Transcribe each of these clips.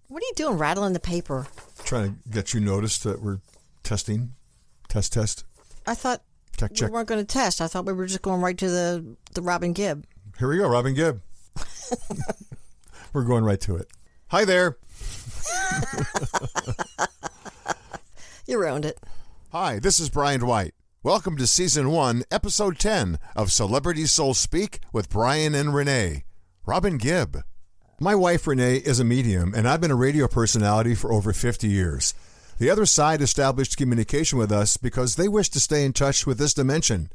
What are you doing rattling the paper? Trying to get you noticed that we're testing. Test. I thought Check. we weren't going to test. I thought we were just going right to the Robin Gibb. Here we go, Robin Gibb. We're going right to it. Hi there. You ruined it. Hi, this is Brian White. Welcome to Season 1, Episode 10 of Celebrity Soul Speak with Brian and Rene. Robin Gibb. My wife, Rene, is a medium, and I've been a radio personality for over 50 years. The other side established communication with us because they wish to stay in touch with this dimension.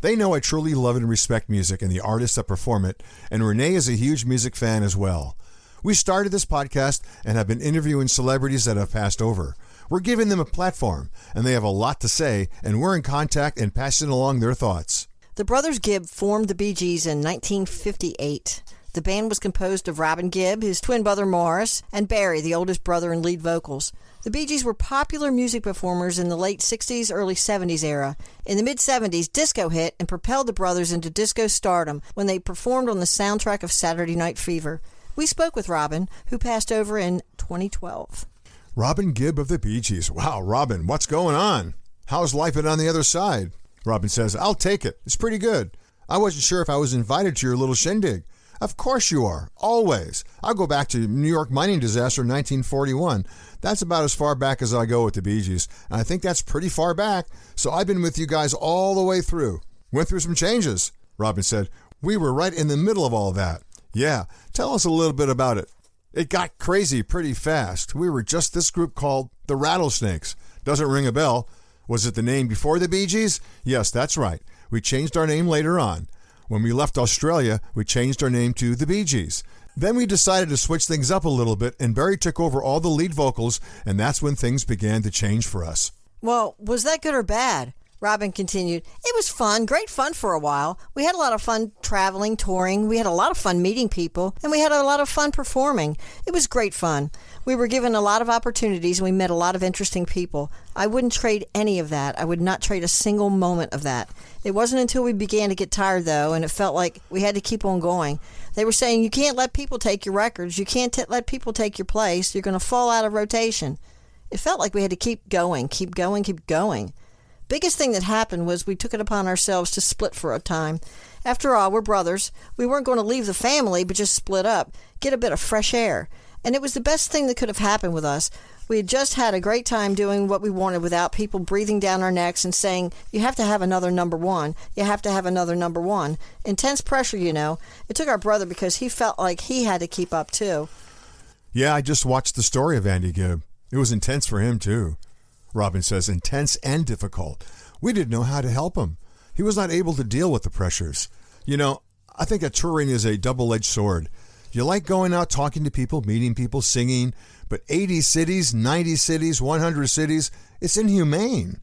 They know I truly love and respect music and the artists that perform it, and Rene is a huge music fan as well. We started this podcast and have been interviewing celebrities that have passed over. We're giving them a platform, and they have a lot to say, and we're in contact and passing along their thoughts. The brothers Gibb formed the Bee Gees in 1958. The band was composed of Robin Gibb, his twin brother Morris, and Barry, the oldest brother, and lead vocals. The Bee Gees were popular music performers in the late 60s, early 70s era. In the mid-70s, disco hit and propelled the brothers into disco stardom when they performed on the soundtrack of Saturday Night Fever. We spoke with Robin, who passed over in 2012. Robin Gibb of the Bee Gees. Wow, Robin, what's going on? How's life been on the other side? Robin says, I'll take it. It's pretty good. I wasn't sure if I was invited to your little shindig. Of course you are. Always. I'll go back to New York mining disaster 1941. That's about as far back as I go with the Bee Gees. And I think that's pretty far back. So I've been with you guys all the way through. Went through some changes. Robin said, we were right in the middle of all that. Yeah. Tell us a little bit about it. It got crazy pretty fast. We were just this group called the Rattlesnakes. Doesn't ring a bell. Was it the name before the Bee Gees? Yes, that's right. We changed our name later on. When we left Australia, we changed our name to the Bee Gees. Then we decided to switch things up a little bit, and Barry took over all the lead vocals, and that's when things began to change for us. Well, was that good or bad? Robin continued, it was fun, great fun for a while. We had a lot of fun traveling, touring. We had a lot of fun meeting people, and we had a lot of fun performing. It was great fun. We were given a lot of opportunities, and we met a lot of interesting people. I wouldn't trade any of that. I would not trade a single moment of that. It wasn't until we began to get tired, though, and it felt like we had to keep on going. They were saying, you can't let people take your records. You can't let people take your place. You're going to fall out of rotation. It felt like we had to keep going. Biggest thing that happened was we took it upon ourselves to split for a time. After all, we're brothers. We weren't going to leave the family, but just split up, get a bit of fresh air. And it was the best thing that could have happened with us. We had just had a great time doing what we wanted without people breathing down our necks and saying, you have to have another number one. You have to have another number one. Intense pressure, you know. It took our brother because he felt like he had to keep up too. Yeah, I just watched the story of Andy Gibb. It was intense for him too. Robin says, intense and difficult. We didn't know how to help him. He was not able to deal with the pressures. You know, I think that touring is a double-edged sword. You like going out, talking to people, meeting people, singing, but 80 cities, 90 cities, 100 cities, it's inhumane.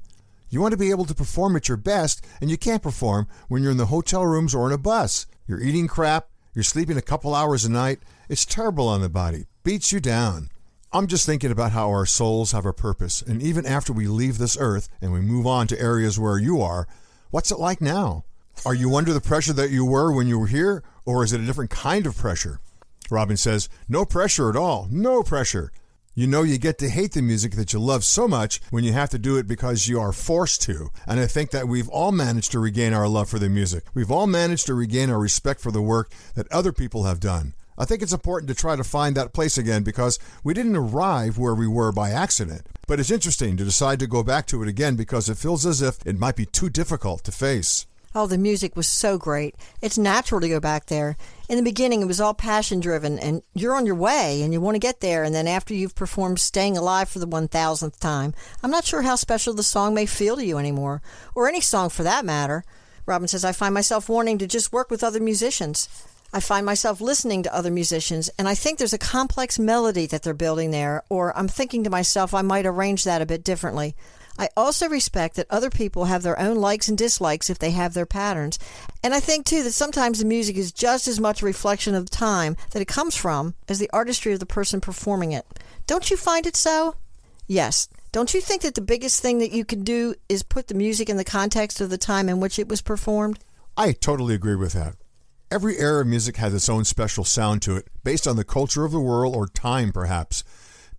You want to be able to perform at your best, and you can't perform when you're in the hotel rooms or in a bus. You're eating crap, you're sleeping a couple hours a night. It's terrible on the body, beats you down. I'm just thinking about how our souls have a purpose, and even after we leave this earth and we move on to areas where you are, what's it like now? Are you under the pressure that you were when you were here, or is it a different kind of pressure? Robin says, no pressure at all, no pressure. You know you get to hate the music that you love so much when you have to do it because you are forced to. And I think that we've all managed to regain our love for the music. We've all managed to regain our respect for the work that other people have done. I think it's important to try to find that place again because we didn't arrive where we were by accident. But it's interesting to decide to go back to it again because it feels as if it might be too difficult to face. Oh, the music was so great. It's natural to go back there. In the beginning, it was all passion-driven, and you're on your way, and you want to get there, and then after you've performed Staying Alive for the 1,000th time, I'm not sure how special the song may feel to you anymore, or any song for that matter. Robin says, I find myself wanting to just work with other musicians. I find myself listening to other musicians, and I think there's a complex melody that they're building there, or I'm thinking to myself I might arrange that a bit differently. I also respect that other people have their own likes and dislikes if they have their patterns. And I think, too, that sometimes the music is just as much a reflection of the time that it comes from as the artistry of the person performing it. Don't you find it so? Yes. Don't you think that the biggest thing that you can do is put the music in the context of the time in which it was performed? I totally agree with that. Every era of music has its own special sound to it, based on the culture of the world or time, perhaps.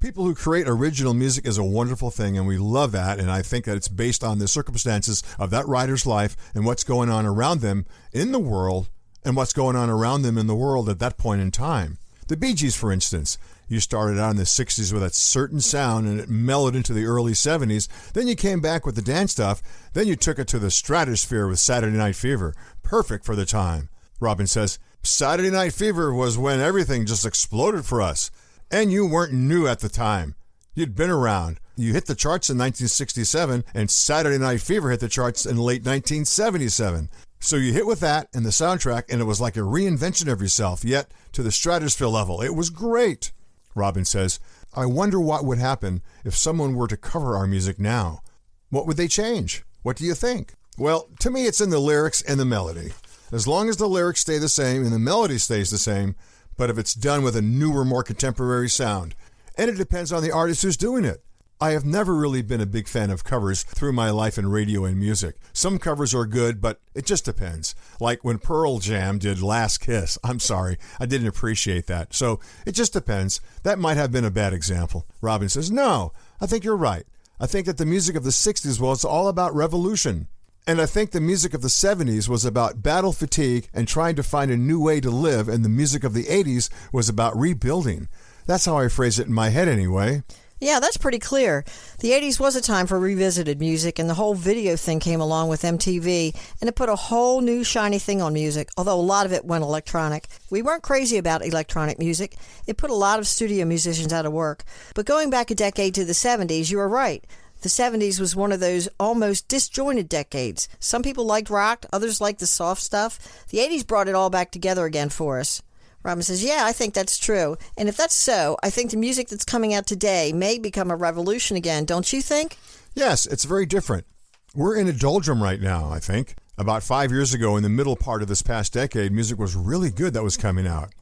People who create original music is a wonderful thing, and we love that, and I think that it's based on the circumstances of that writer's life and what's going on around them in the world and what's going on around them in the world at that point in time. The Bee Gees, for instance. You started out in the 60s with that certain sound and it mellowed into the early 70s. Then you came back with the dance stuff. Then you took it to the stratosphere with Saturday Night Fever. Perfect for the time. Robin says, Saturday Night Fever was when everything just exploded for us. And you weren't new at the time. You'd been around. You hit the charts in 1967 and Saturday Night Fever hit the charts in late 1977. So you hit with that and the soundtrack and it was like a reinvention of yourself, yet to the stratosphere level. It was great. Robin says, I wonder what would happen if someone were to cover our music now. What would they change? What do you think? Well, to me, it's in the lyrics and the melody. As long as the lyrics stay the same and the melody stays the same, but if it's done with a newer, more contemporary sound. And it depends on the artist who's doing it. I have never really been a big fan of covers through my life in radio and music. Some covers are good, but it just depends. Like when Pearl Jam did Last Kiss. I'm sorry, I didn't appreciate that. So it just depends. That might have been a bad example. Robin says, no, I think you're right. I think that the music of the 60s was all about revolution. And I think the music of the 70s was about battle fatigue and trying to find a new way to live, and the music of the 80s was about rebuilding. That's how I phrase it in my head anyway. Yeah, that's pretty clear. The 80s was a time for revisited music, and the whole video thing came along with MTV, and it put a whole new shiny thing on music, although a lot of it went electronic. We weren't crazy about electronic music. It put a lot of studio musicians out of work. But going back a decade to the 70s, you are right. The 70s was one of those almost disjointed decades. Some people liked rock, others liked the soft stuff. The 80s brought it all back together again for us. Robin says, yeah, I think that's true. And if that's so, I think the music that's coming out today may become a revolution again, don't you think? Yes, it's very different. We're in a doldrum right now, I think. About 5 years ago, in the middle part of this past decade, music was really good that was coming out.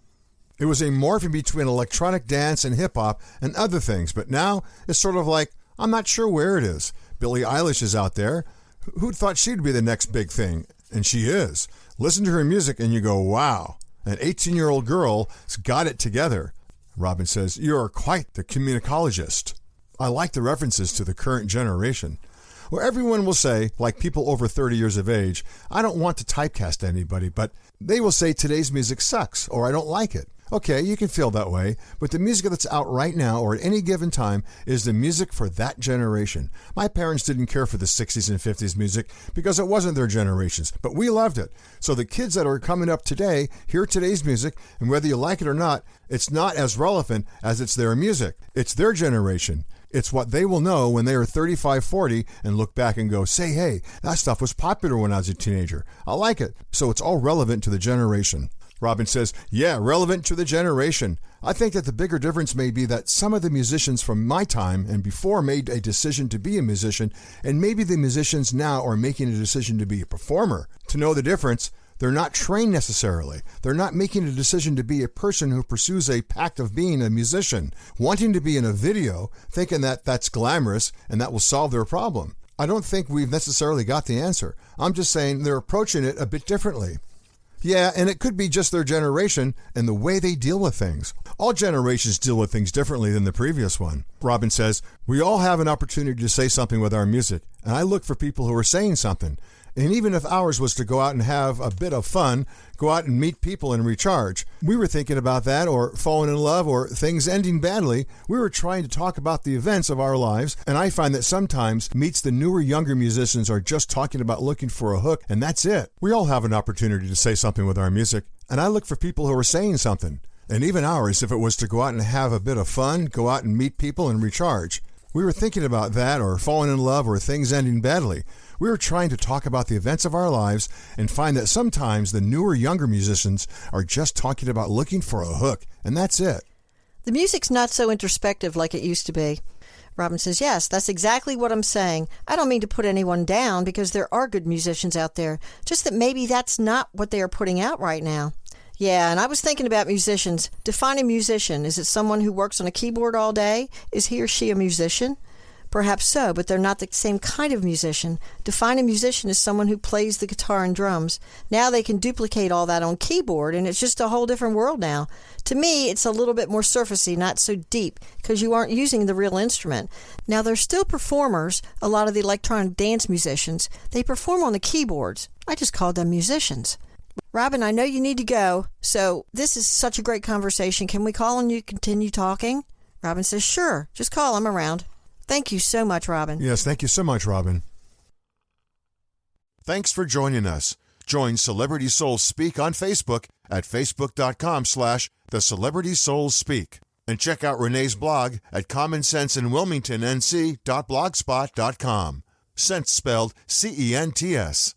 It was a morphing between electronic dance and hip-hop and other things, but now it's sort of like, I'm not sure where it is. Billie Eilish is out there. Who'd thought she'd be the next big thing? And she is. Listen to her music and you go, wow. An 18-year-old girl's got it together. Robin says, you're quite the communicologist. I like the references to the current generation. Well, everyone will say, like people over 30 years of age, I don't want to typecast anybody, but they will say today's music sucks or I don't like it. Okay, you can feel that way, but the music that's out right now or at any given time is the music for that generation. My parents didn't care for the 60s and 50s music because it wasn't their generations, but we loved it. So the kids that are coming up today hear today's music, and whether you like it or not, it's not as relevant as it's their music. It's their generation. It's what they will know when they are 35, 40 and look back and go, say, hey, that stuff was popular when I was a teenager. I like it. So it's all relevant to the generation. Robin says, yeah, relevant to the generation. I think that the bigger difference may be that some of the musicians from my time and before made a decision to be a musician, and maybe the musicians now are making a decision to be a performer. To know the difference, they're not trained necessarily. They're not making a decision to be a person who pursues a pact of being a musician, wanting to be in a video, thinking that that's glamorous and that will solve their problem. I don't think we've necessarily got the answer. I'm just saying they're approaching it a bit differently. Yeah, and it could be just their generation and the way they deal with things. All generations deal with things differently than the previous one. Robin says, we all have an opportunity to say something with our music, and I look for people who are saying something. And even if ours was to go out and have a bit of fun, go out and meet people and recharge, we were thinking about that, or falling in love, or things ending badly. We were trying to talk about the events of our lives, and I find that sometimes meets the newer, younger musicians are just talking about looking for a hook, and that's it. We all have an opportunity to say something with our music, and I look for people who are saying something. And even ours, if it was to go out and have a bit of fun, go out and meet people and recharge. We were thinking about that, or falling in love, or things ending badly. We were trying to talk about the events of our lives and find that sometimes the newer, younger musicians are just talking about looking for a hook, and that's it. The music's not so introspective like it used to be. Robin says, yes, that's exactly what I'm saying. I don't mean to put anyone down because there are good musicians out there, just that maybe that's not what they are putting out right now. Yeah, and I was thinking about musicians. Define a musician. Is it someone who works on a keyboard all day? Is he or she a musician? Perhaps so, but they're not the same kind of musician. Define a musician as someone who plays the guitar and drums. Now they can duplicate all that on keyboard, and it's just a whole different world now. To me, it's a little bit more surfacey, not so deep, because you aren't using the real instrument. Now, they're still performers, a lot of the electronic dance musicians. They perform on the keyboards. I just called them musicians. Robin, I know you need to go, so this is such a great conversation. Can we call and you continue talking? Robin says, sure, just call. I'm around. Thank you so much, Robin. Yes, thank you so much, Robin. Thanks for joining us. Join Celebrity Souls Speak on Facebook at facebook.com/The Celebrity Souls Speak. And check out Renee's blog at commonsenseinwilmingtonnc.blogspot.com. Sense spelled CENTS.